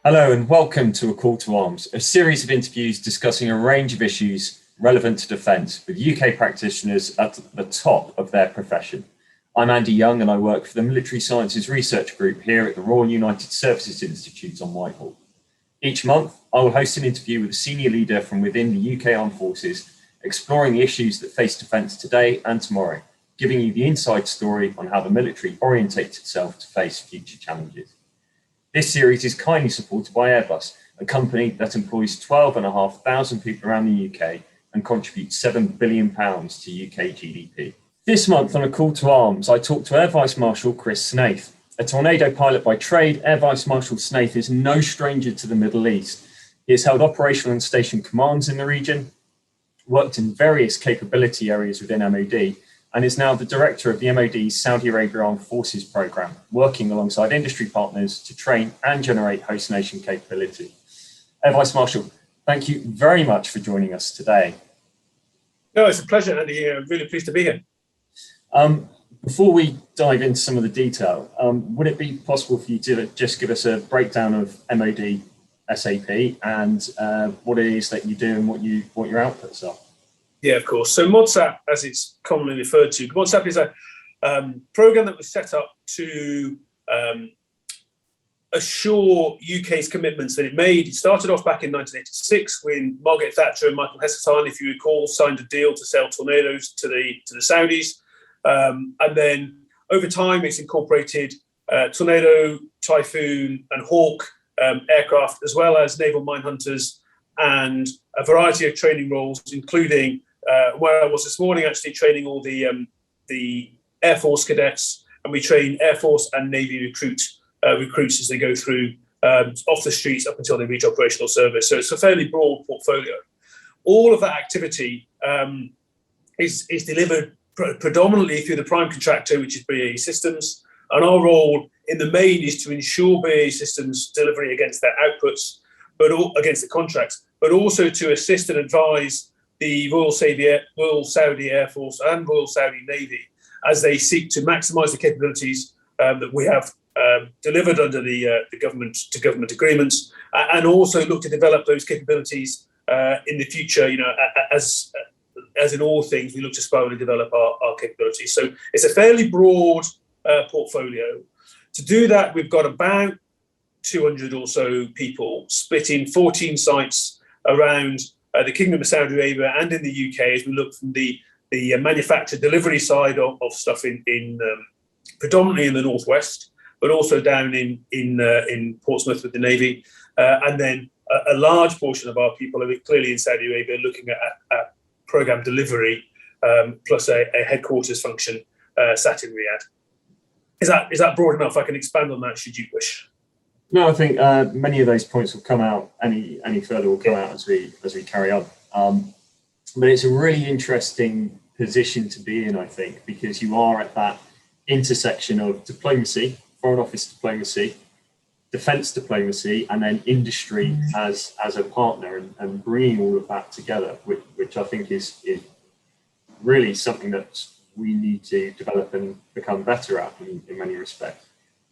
Hello and welcome to A Call to Arms, a series of interviews discussing a range of issues relevant to defence with UK practitioners at the top of their profession. I'm Andy Young and I work for the Military Sciences Research Group here at the Royal United Services Institute on Whitehall. Each month, I will host an interview with a senior leader from within the UK Armed Forces, exploring the issues that face defence today and tomorrow, giving you the inside story on how the military orientates itself to face future challenges. This series is kindly supported by Airbus, a company that employs 12,500 people around the UK and contributes £7 billion to UK GDP. This month on A Call to Arms, I talked to Air Vice Marshal Chris Snaith. A Tornado pilot by trade, Air Vice Marshal Snaith is no stranger to the Middle East. He has held operational and station commands in the region, worked in various capability areas within MOD, and is now the director of the MOD's Saudi Arabia Armed Forces programme, working alongside industry partners to train and generate host nation capability. Air Vice Marshal, thank you very much for joining us today. No, it's a pleasure, Andy. I'm really pleased to be here. Before we dive into some of the detail, would it be possible for you to just give us a breakdown of MOD SAP and what it is that you do and what your outputs are? Yeah, of course. So MODSAP, as it's commonly referred to, MODSAP is a program that was set up to assure UK's commitments that it made. It started off back in 1986 when Margaret Thatcher and Michael Heseltine, if you recall, signed a deal to sell Tornadoes to the Saudis. And then over time, it's incorporated Tornado, Typhoon and Hawk aircraft, as well as naval mine hunters and a variety of training roles, including where I was this morning, actually training all the Air Force cadets, and we train Air Force and Navy recruits as they go through off the streets up until they reach operational service. So it's a fairly broad portfolio. All of that activity is delivered predominantly through the prime contractor, which is BAE Systems, and our role in the main is to ensure BAE Systems delivery against their outputs, but against the contracts, but also to assist and advise the Royal Saudi Air Force and Royal Saudi Navy as they seek to maximise the capabilities that we have delivered under the government-to-government agreements, and also look to develop those capabilities in the future. You know, as in all things, we look to slowly develop our capabilities. So it's a fairly broad portfolio. To do that, we've got about 200 or so people split in 14 sites around the Kingdom of Saudi Arabia and in the UK, as we look from the manufacture delivery side of stuff in predominantly in the northwest, but also down in Portsmouth with the Navy, and then a large portion of our people are clearly in Saudi Arabia looking at program delivery, plus a headquarters function sat in Riyadh. Is that broad enough? I can expand on that should you wish. No, I think many of those points will come out. Any further will come out as we carry on. But it's a really interesting position to be in, I think, because you are at that intersection of diplomacy, foreign office diplomacy, defence diplomacy, and then industry as a partner, and bringing all of that together, which I think is really something that we need to develop and become better at in many respects.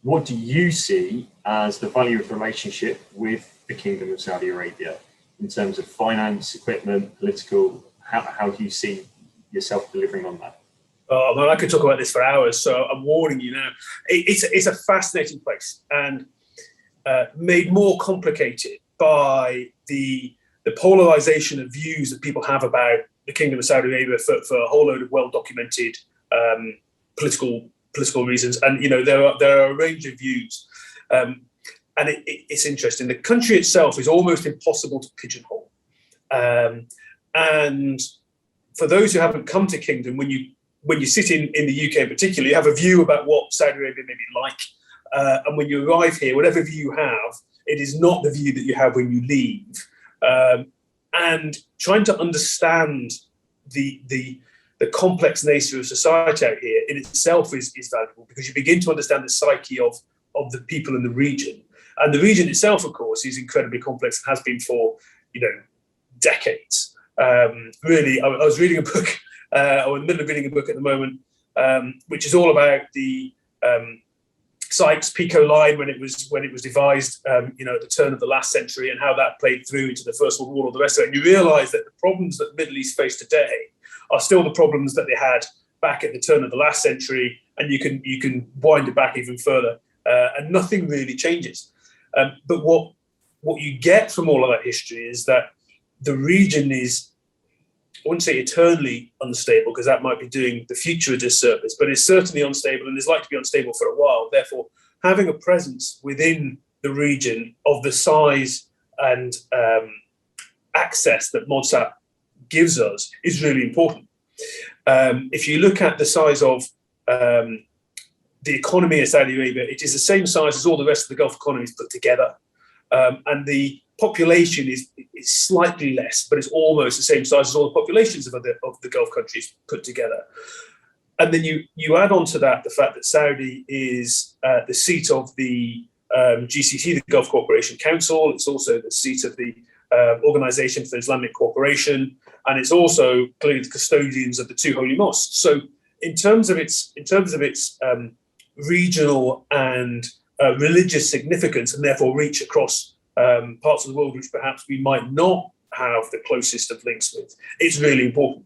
What do you see as the value of the relationship with the Kingdom of Saudi Arabia in terms of finance, equipment, political? How do you see yourself delivering on that? Oh man, I could talk about this for hours, so I'm warning you now. It's a fascinating place, and made more complicated by the polarization of views that people have about the Kingdom of Saudi Arabia for a whole load of well-documented political reasons. And you know, there are a range of views, and it's interesting. The country itself is almost impossible to pigeonhole, and for those who haven't come to Kingdom, when you sit in the UK in particular, you have a view about what Saudi Arabia may be like. And when you arrive here, whatever view you have, it is not the view that you have when you leave. And trying to understand the complex nature of society out here in itself is valuable, because you begin to understand the psyche of the people in the region. And the region itself, of course, is incredibly complex and has been for decades. Really, I was reading a book, or in the middle of reading a book at the moment, which is all about the Sykes-Picot line when it was devised, at the turn of the last century, and how that played through into the First World War, all the rest of it. And you realise that the problems that the Middle East face today are still the problems that they had back at the turn of the last century, and you can wind it back even further, and nothing really changes. But what you get from all of that history is that the region is, I wouldn't say eternally unstable, because that might be doing the future a disservice, but it's certainly unstable and is likely to be unstable for a while. Therefore, having a presence within the region of the size and access that MODSAP gives us is really important. If you look at the size of the economy of Saudi Arabia, it is the same size as all the rest of the Gulf economies put together. And the population is slightly less, but it's almost the same size as all the populations of the Gulf countries put together. And then you add on to that the fact that Saudi is the seat of the GCC, the Gulf Cooperation Council. It's also the seat of the Organization for Islamic Cooperation, and it's also clearly the custodians of the two holy mosques. So in terms of its regional and religious significance, and therefore reach across parts of the world which perhaps we might not have the closest of links with, it's really important.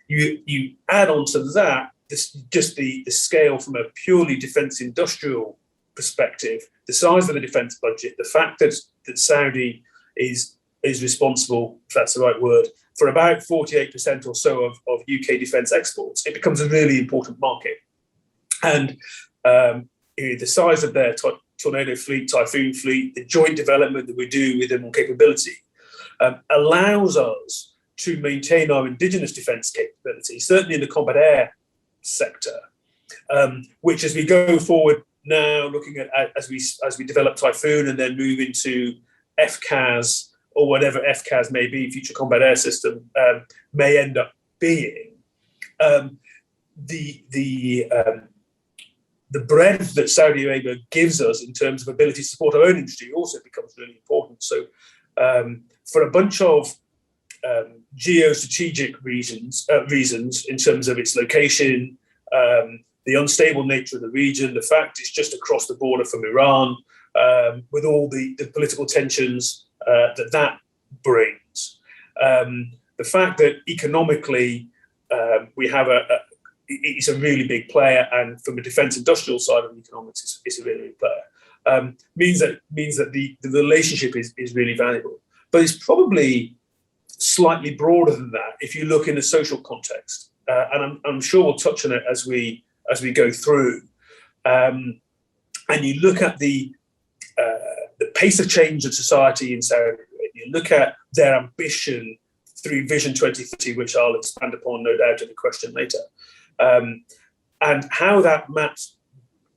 You add on to that the scale from a purely defence industrial perspective, the size of the defence budget, the fact that Saudi is responsible, if that's the right word, for about 48% or so of UK defence exports. It becomes a really important market. And the size of their Tornado fleet, Typhoon fleet, the joint development that we do with them on capability allows us to maintain our indigenous defence capability, certainly in the combat air sector, which as we go forward now, looking at as we develop Typhoon and then move into FCAS or whatever FCAS may be, Future Combat Air System, may end up being, the breadth that Saudi Arabia gives us in terms of ability to support our own industry also becomes really important. So for a bunch of geostrategic reasons in terms of its location, the unstable nature of the region, the fact it's just across the border from Iran, with all the political tensions that brings, the fact that economically we have it's a really big player, and from a defence industrial side of economics, it's a really big player, means that the relationship is really valuable. But it's probably slightly broader than that if you look in a social context, and I'm sure we'll touch on it as we go through, and you look at the pace of change of society in Saudi Arabia. You look at their ambition through Vision 2030, which I'll expand upon, no doubt, in a question later, and how that maps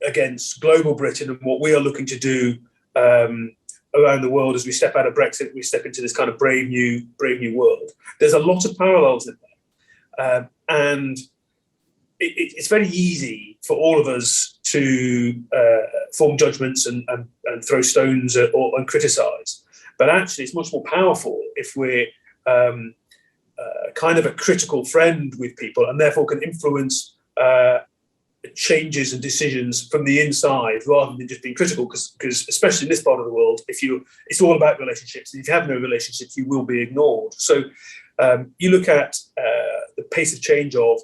against global Britain and what we are looking to do around the world as we step out of Brexit, we step into this kind of brave new world. There's a lot of parallels in there, and it's very easy for all of us to form judgments and throw stones and criticise. But actually, it's much more powerful if we're kind of a critical friend with people, and therefore can influence changes and decisions from the inside rather than just being critical. Because especially in this part of the world, it's all about relationships, and if you have no relationships, you will be ignored. So you look at the pace of change of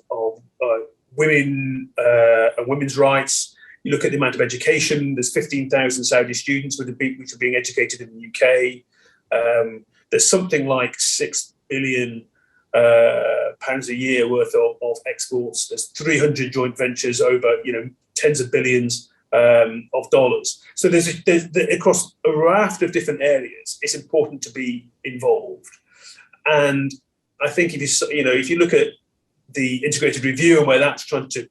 women and women's rights. You look at the amount of education. There's 15,000 Saudi students which are being educated in the UK. There's something like £6 billion pounds a year worth of exports. There's 300 joint ventures over tens of billions of dollars. So there's across a raft of different areas, it's important to be involved. And I think if you look at the integrated review and where that's trying to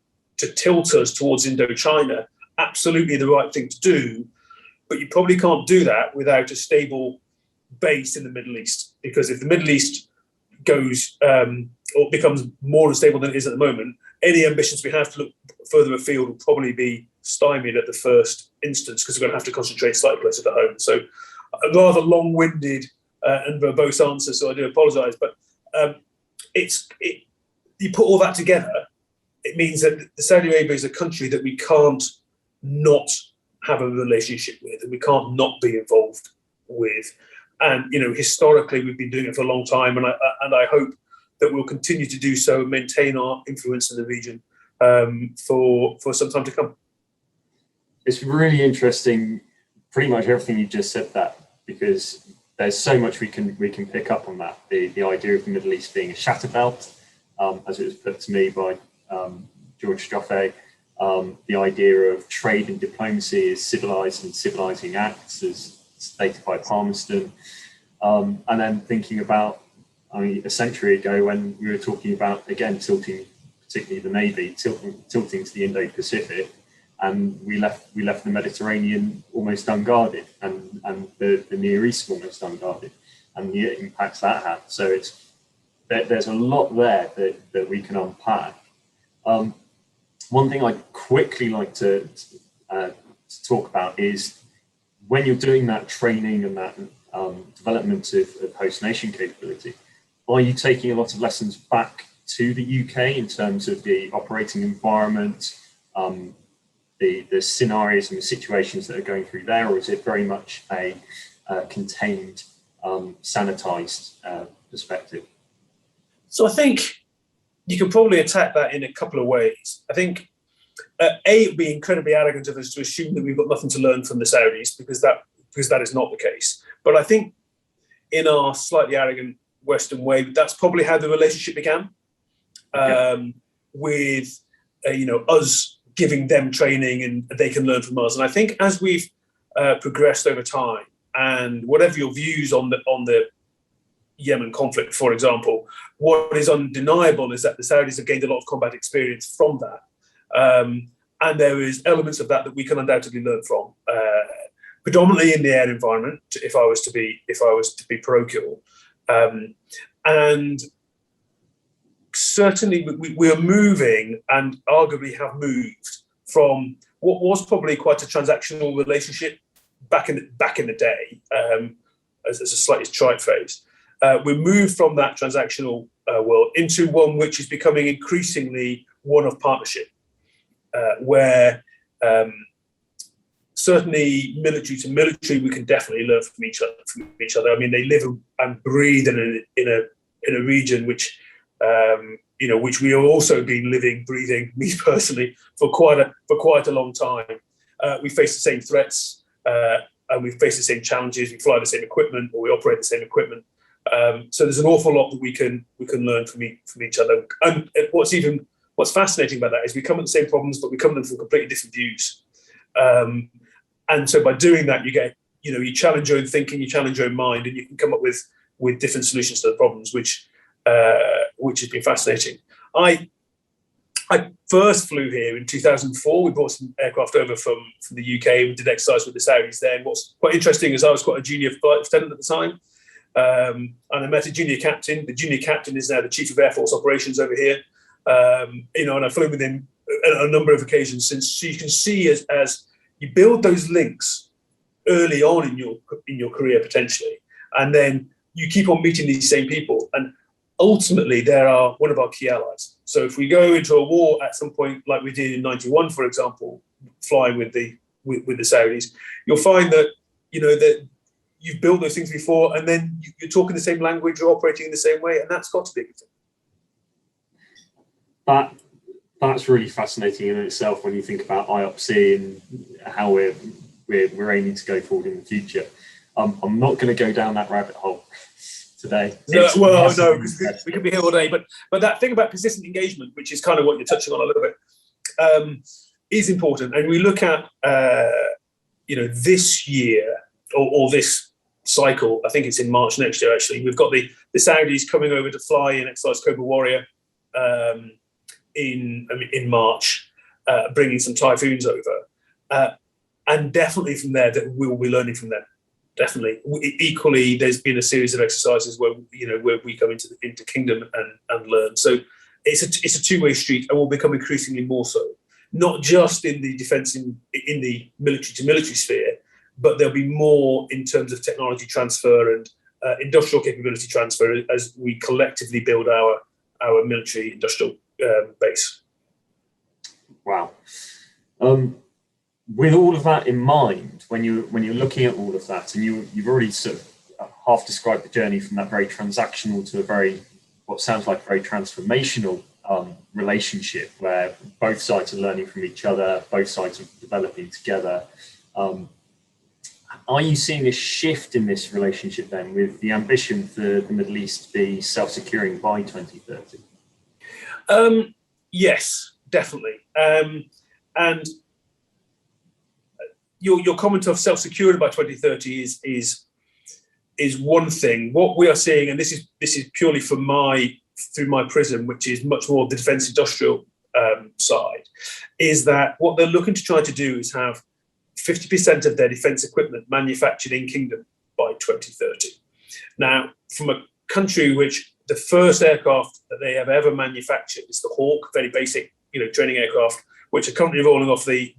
tilt us towards Indochina, absolutely the right thing to do. But you probably can't do that without a stable base in the Middle East, because if the Middle East goes or becomes more unstable than it is at the moment, any ambitions we have to look further afield will probably be stymied at the first instance, because we're going to have to concentrate slightly closer to home. So a rather long-winded and verbose answer, so I do apologise. But you put all that together, it means that Saudi Arabia is a country that we can't not have a relationship with, and we can't not be involved with. And historically, we've been doing it for a long time, and I hope that we'll continue to do so and maintain our influence in the region for some time to come. It's really interesting, pretty much everything you just said that, because there's so much we can pick up on that. The idea of the Middle East being a shatter belt, as it was put to me by George Joffe, the idea of trade and diplomacy as civilized and civilizing acts, as stated by Palmerston, and then thinking about, a century ago when we were talking about, again, tilting, particularly the Navy, tilting to the Indo-Pacific, and we left the Mediterranean almost unguarded, and the Near East almost unguarded, and the impacts that had. So there's a lot there that we can unpack. One thing I'd quickly like to talk about is when you're doing that training and that development of host nation capability, are you taking a lot of lessons back to the UK in terms of the operating environment, the scenarios and the situations that are going through there, or is it very much a contained, sanitized perspective? So I think you can probably attack that in a couple of ways. I think, it would be incredibly arrogant of us to assume that we've got nothing to learn from the Saudis, because that is not the case. But I think in our slightly arrogant Western way, that's probably how the relationship began, with us giving them training and they can learn from us. And I think as we've progressed over time, and whatever your views on the Yemen conflict, for example, what is undeniable is that the Saudis have gained a lot of combat experience from that. And there is elements of that we can undoubtedly learn from, predominantly in the air environment, if I was to be parochial. And certainly we are moving, and arguably have moved, from what was probably quite a transactional relationship back in the day, as a slightly trite phrase. We moved from that transactional world into one which is becoming increasingly one of partnership, where certainly military to military, we can definitely learn from each other. I mean, they live and breathe in a region which which we have also been living, breathing, me personally, for quite a long time. We face the same threats, and we face the same challenges. We fly the same equipment, or we operate the same equipment. So there's an awful lot that we can learn from each other. And what's fascinating about that is we come at the same problems, but we come at them from completely different views. And so by doing that, you get, you challenge your own thinking, you challenge your own mind, and you can come up with different solutions to the problems, which has been fascinating. I first flew here in 2004. We brought some aircraft over from the UK. We did exercise with the Saudis there. And what's quite interesting is I was quite a junior flight lieutenant at the time. And I met a junior captain. The junior captain is now the Chief of Air Force Operations over here. And I flew with him on a number of occasions since. So you can see as you build those links early on in your career potentially, and then you keep on meeting these same people, and ultimately they are one of our key allies. So if we go into a war at some point, like we did in '91, for example, flying with the Saudis, you'll find that that you've built those things before, and then you're talking the same language, you're operating in the same way, and that's got to be a good thing. That's really fascinating in itself when you think about IOPC and how we're aiming to go forward in the future. I'm not going to go down that rabbit hole today. No, because we could be here all day. But that thing about persistent engagement, which is kind of what you're touching on a little bit, is important. And we look at this year or this cycle. I think it's in March next year. Actually, we've got the Saudis coming over to fly in exercise Cobra Warrior in March, bringing some Typhoons over, and definitely from there that we will be learning from them. Definitely. Equally, there's been a series of exercises where we come into Kingdom and learn. So it's a two-way street, and will become increasingly more so. Not just in the defence in the military to military sphere, but there'll be more in terms of technology transfer and industrial capability transfer as we collectively build our military industrial base. Wow. with all of that in mind, when you're looking at all of that, and you've already sort of half described the journey from that very transactional to a very, what sounds like a very transformational relationship where both sides are learning from each other, both sides are developing together. Are you seeing a shift in this relationship then, with the ambition for the Middle East to be self-securing by 2030? Yes, definitely. And your comment of self-securing by 2030 is one thing. What we are seeing, and this is purely through my prism, which is much more the defence industrial side, is that what they're looking to try to do is have 50% of their defence equipment manufactured in Kingdom by 2030. Now, from a country which the first aircraft that they have ever manufactured is the Hawk, very basic, training aircraft, which are currently rolling off the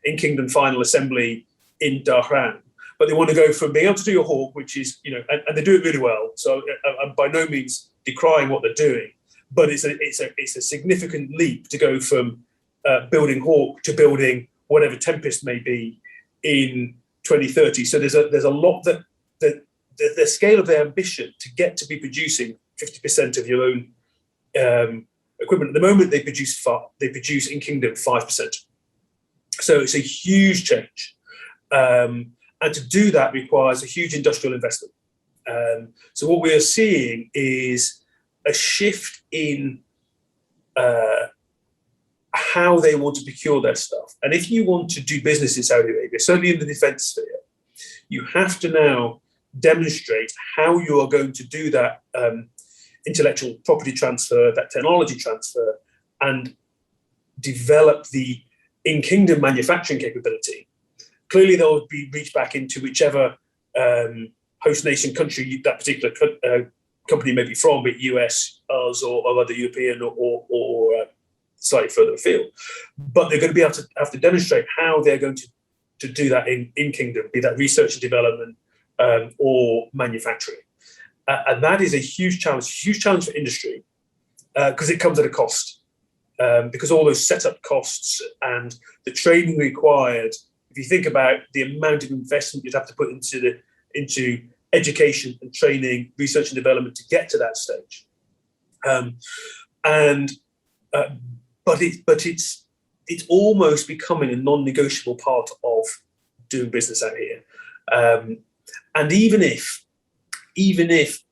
in Kingdom final assembly in Dhahran. But they want to go from being able to do a Hawk, which is, and they do it really well. So I'm by no means decrying what they're doing, but it's a significant leap to go from building Hawk to building whatever Tempest may be in 2030. So there's a lot that the scale of their ambition to get to be producing 50% of your own equipment. At the moment, they produce in Kingdom 5%. So it's a huge change. And to do that requires a huge industrial investment. So what we are seeing is a shift in how they want to procure their stuff. And if you want to do business in Saudi Arabia, certainly in the defense sphere, you have to now demonstrate how you are going to do that intellectual property transfer, that technology transfer, and develop the in-kingdom manufacturing capability. Clearly, they'll be reached back into whichever host nation country that particular company may be from, be it US, us, or other European or slightly further afield. But they're going to be able to have to demonstrate how they're going to do that in Kingdom, be that research and development or manufacturing. And that is a huge challenge for industry because it comes at a cost. Because all those setup costs and the training required, if you think about the amount of investment you'd have to put into education and training, research and development to get to that stage, but it's almost becoming a non-negotiable part of doing business out here. And even if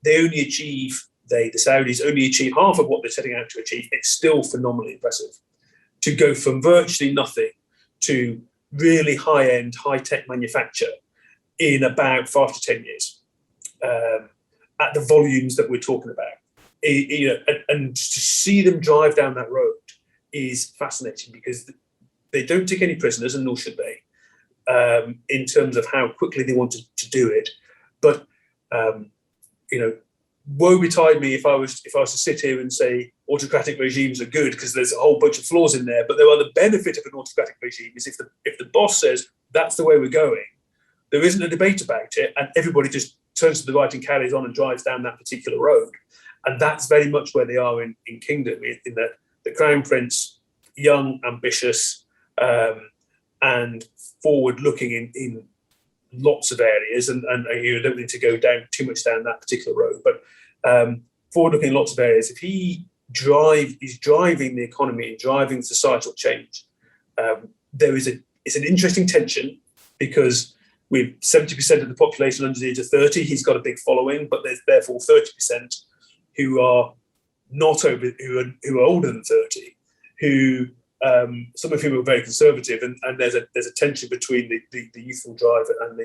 they only achieve, the Saudis only achieve half of what they're setting out to achieve, it's still phenomenally impressive to go from virtually nothing to really high-end, high-tech manufacture in about 5 to 10 years at the volumes that we're talking about. And to see them drive down that road is fascinating because they don't take any prisoners, and nor should they, in terms of how quickly they want to do it. But woe betide me if I was to sit here and say autocratic regimes are good, because there's a whole bunch of flaws in there. But there are the benefit of an autocratic regime is if the boss says that's the way we're going, there isn't a debate about it, and everybody just turns to the right and carries on and drives down that particular road. And that's very much where they are in Kingdom, in that the Crown Prince, young, ambitious, and forward-looking in lots of areas, and you don't need to go down too much down that particular road, but forward-looking in lots of areas. If he is driving the economy and driving societal change, it's an interesting tension, because with 70% of the population under the age of 30, he's got a big following, but there's therefore 30% who are not over, who are older than 30, who some of whom are very conservative, and there's a tension between the youthful drive and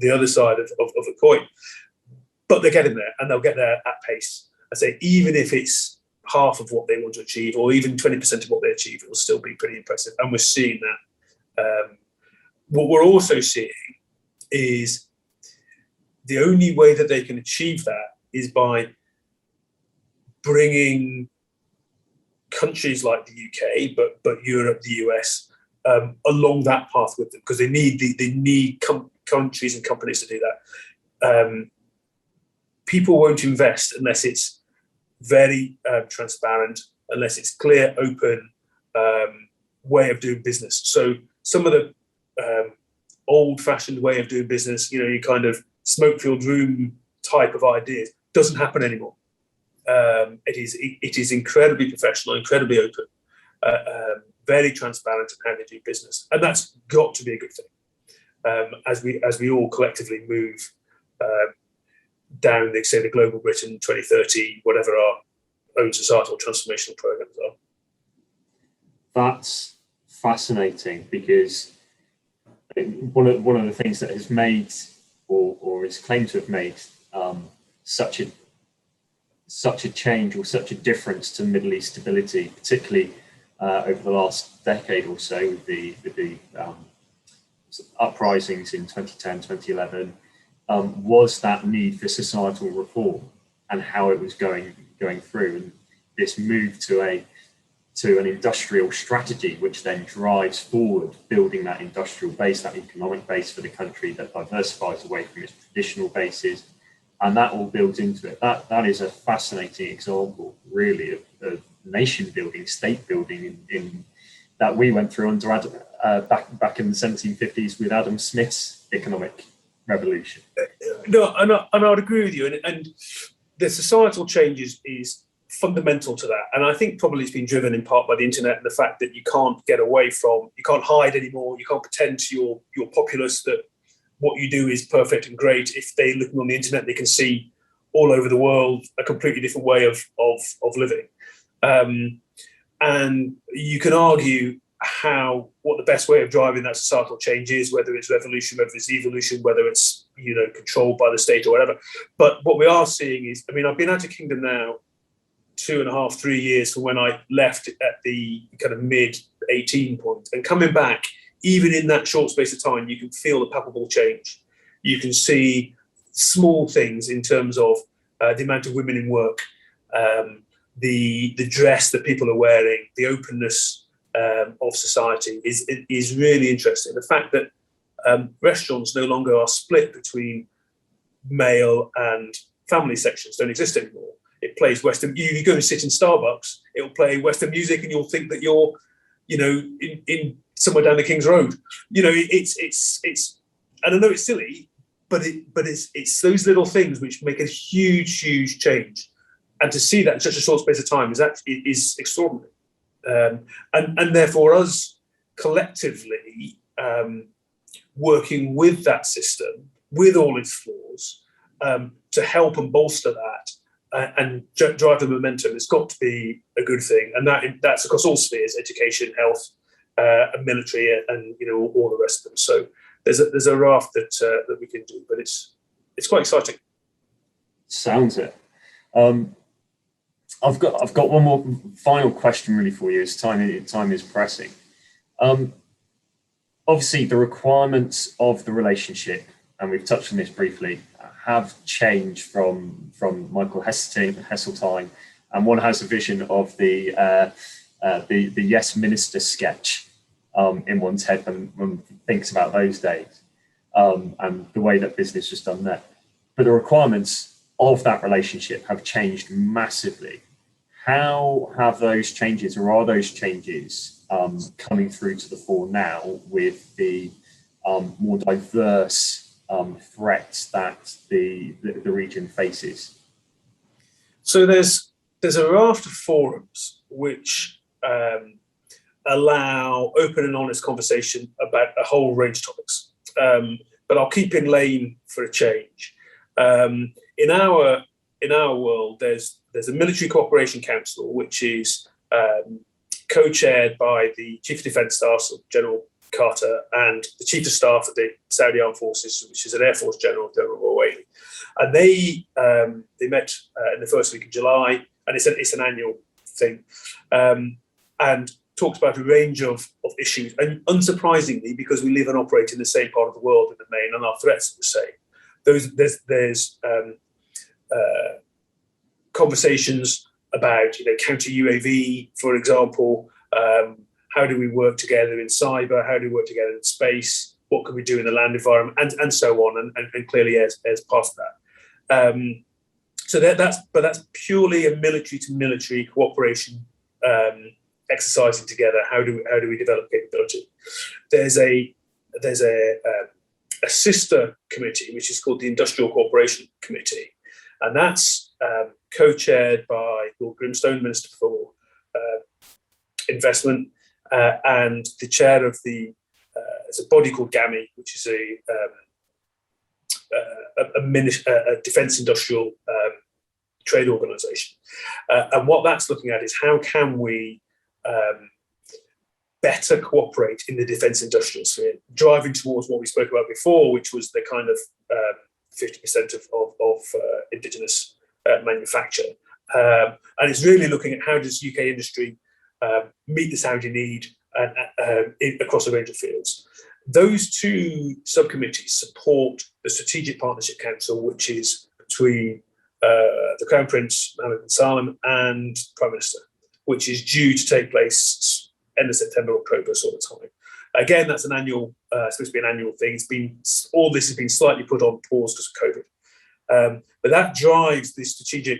the other side of the coin. But they're getting there, and they'll get there at pace. I say, even if it's half of what they want to achieve, or even 20% of what they achieve, it will still be pretty impressive. And we're seeing that. What we're also seeing is the only way that they can achieve that is by bringing countries like the UK, but Europe, the US, along that path with them, because they need countries and companies to do that. People won't invest unless it's very transparent, unless it's clear, open, way of doing business. So some of the old-fashioned way of doing business, your kind of smoke-filled room type of ideas, doesn't happen anymore. It is incredibly professional, incredibly open, very transparent in how they do business, and that's got to be a good thing as we all collectively move down, the global Britain 2030, whatever our own societal transformational programs are. That's fascinating, because one of the things that has made or is claimed to have made such a change or such a difference to Middle East stability, particularly over the last decade or so, with the uprisings in 2010, 2011, was that need for societal reform and how it was going through, and this move to an industrial strategy, which then drives forward building that industrial base, that economic base for the country that diversifies away from its traditional bases, and that all builds into it. That is a fascinating example, really, of nation building, state building in that we went through under back in the 1750s with Adam Smith's economic revolution. No, and I would agree with you, and the societal changes is fundamental to that, and I think probably it's been driven in part by the internet and the fact that you can't hide anymore, you can't pretend to your populace that what you do is perfect and great. If they're looking on the internet, they can see all over the world a completely different way of living, and you can argue what the best way of driving that societal change is, whether it's revolution, whether it's evolution, whether it's controlled by the state or whatever. But what we are seeing is, I've been out of Kingdom now 2.5, 3 years from when I left at the kind of mid-18 point, and coming back, even in that short space of time, you can feel the palpable change. You can see small things in terms of the amount of women in work, the dress that people are wearing, the openness of society is really interesting. The fact that restaurants no longer are split between male and family sections don't exist anymore. It plays Western. You go and sit in Starbucks, it'll play Western music, and you'll think that you're, in somewhere down the King's Road. It's. And I know it's silly, but it's those little things which make a huge change, and to see that in such a short space of time is extraordinary. And therefore, us collectively working with that system, with all its flaws, to help and bolster that and drive the momentum, has got to be a good thing. And that's across all spheres: education, health, and military, and all the rest of them. So there's a raft that we can do, but it's quite exciting. Sounds it. I've got one more final question really for you, as time is pressing. Obviously, the requirements of the relationship, and we've touched on this briefly, have changed from Michael Heseltine, and one has a vision of the Yes Minister sketch in one's head when one thinks about those days, and the way that business was done there. But the requirements of that relationship have changed massively. How have those changes, or are those changes coming through to the fore now with the more diverse threats that the region faces? So there's a raft of forums which allow open and honest conversation about a whole range of topics. But I'll keep in lane for a change. In our world, there's a military cooperation council, which is co-chaired by the Chief of Defence Staff, so General Carter, and the Chief of Staff of the Saudi Armed Forces, which is an Air Force General, General Rawaley. And they met in the first week of July, and it's an annual thing, and talked about a range of issues. And unsurprisingly, because we live and operate in the same part of the world in the main, and our threats are the same, there's conversations about counter UAV, for example. How do we work together in cyber? How do we work together in space? What can we do in the land environment, and so on? And clearly, as part of that. So that's purely a military to military cooperation exercising together. How do we develop capability? There's a sister committee which is called the Industrial Cooperation Committee, and that's co-chaired by Lord Grimstone, Minister for Investment, and the chair of the there's a body called GAMI, which is a defence industrial trade organisation, and what that's looking at is how can we better cooperate in the defence industrial sphere, driving towards what we spoke about before, which was the kind of 50% of indigenous manufacture, and it's really looking at how does UK industry meet the Saudi need across a range of fields. Those two subcommittees support the Strategic Partnership Council, which is between the Crown Prince Mohammed bin Salman and Prime Minister, which is due to take place end of September, October sort of time. Again, that's an annual, supposed to be an annual thing. All this has been slightly put on pause because of COVID, but that drives the strategic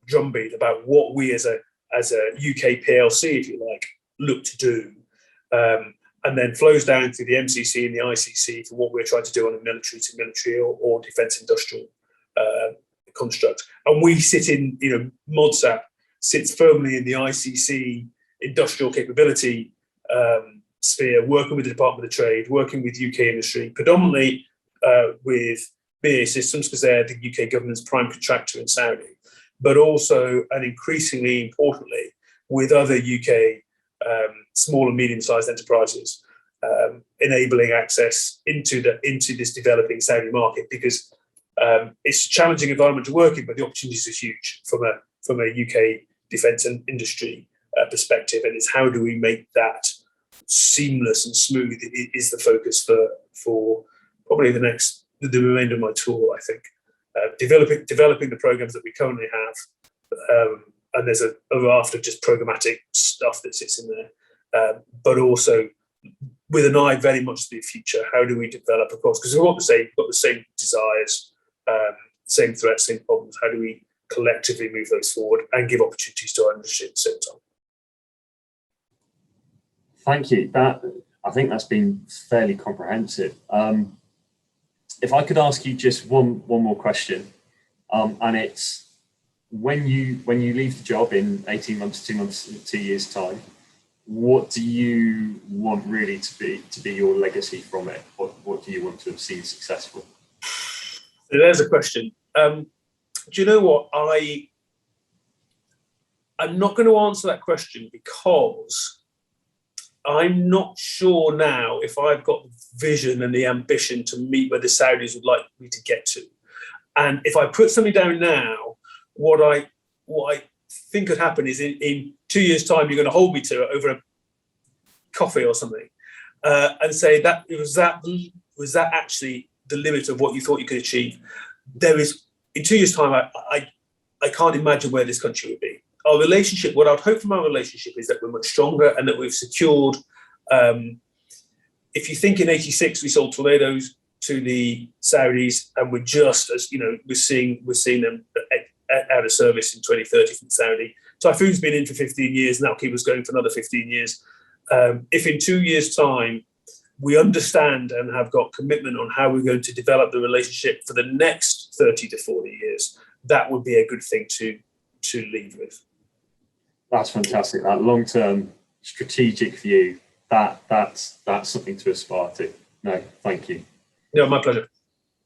drumbeat about what we as a UK PLC, if you like, look to do. And then flows down through the MCC and the ICC for what we're trying to do on a military to military or defence industrial construct. And we sit in, MODSAP sits firmly in the ICC industrial capability sphere, working with the Department of Trade, working with UK industry, predominantly with BAE Systems, because they're the UK government's prime contractor in Saudi, but also, and increasingly importantly, with other UK small and medium-sized enterprises, enabling access into this developing Saudi market, because it's a challenging environment to work in, but the opportunities are huge from a UK defence and industry perspective. And it's how do we make that seamless and smooth is the focus for probably the remainder of my tour, I think. Developing the programs that we currently have, and there's a raft of just programmatic stuff that sits in there, but also with an eye very much to the future. How do we develop across? Because we've got the same desires, same threats, same problems. How do we collectively move those forward and give opportunities to our industry at the same time? Thank you. I think that's been fairly comprehensive. If I could ask you just one more question, and it's when you leave the job in 18 months, 2 months, 2 years' time, what do you want really to be your legacy from it? What do you want to have seen successful? So there's a question. Do you know what? I'm not going to answer that question because I'm not sure now if I've got the vision and the ambition to meet where the Saudis would like me to get to. And if I put something down now, what I think could happen is in 2 years' time, you're going to hold me to it over a coffee or something, and say that was that actually the limit of what you thought you could achieve. There is, in 2 years' time, I can't imagine where this country would be. Our relationship, what I'd hope from our relationship is that we're much stronger and that we've secured. If you think in '86 we sold tornadoes to the Saudis, and we're just as we're seeing them out of service in 2030 from Saudi. Typhoon's been in for 15 years, and that'll keep us going for another 15 years. If in 2 years' time we understand and have got commitment on how we're going to develop the relationship for the next 30 to 40 years, that would be a good thing to lead with. That's fantastic. That long-term strategic view, that's something to aspire to. No, thank you. No, my pleasure.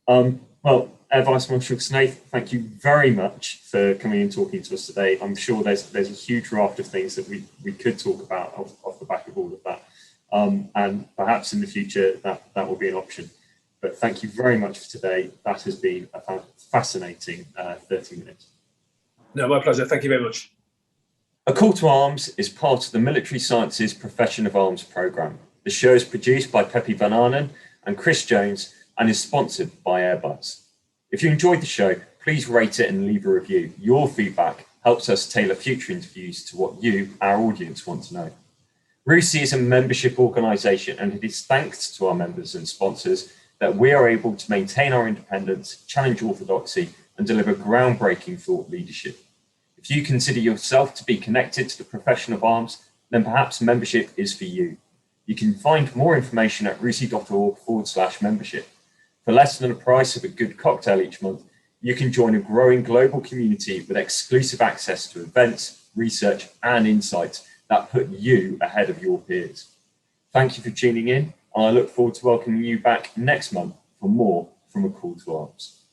Well, Air Vice Marshal Snaith, thank you very much for coming and talking to us today. I'm sure there's a huge raft of things that we could talk about off the back of all of that. And perhaps in the future that will be an option. But thank you very much for today. That has been a fascinating 30 minutes. No, my pleasure. Thank you very much. A Call to Arms is part of the Military Sciences Profession of Arms programme. The show is produced by Pepe Van Arnen and Chris Jones and is sponsored by Airbus. If you enjoyed the show, please rate it and leave a review. Your feedback helps us tailor future interviews to what you, our audience, want to know. RUSI is a membership organisation, and it is thanks to our members and sponsors that we are able to maintain our independence, challenge orthodoxy, and deliver groundbreaking thought leadership. If you consider yourself to be connected to the profession of arms, then perhaps membership is for you. You can find more information at rusi.org/membership. For less than the price of a good cocktail each month, you can join a growing global community with exclusive access to events, research, and insights that put you ahead of your peers. Thank you for tuning in, and I look forward to welcoming you back next month for more from A Call to Arms.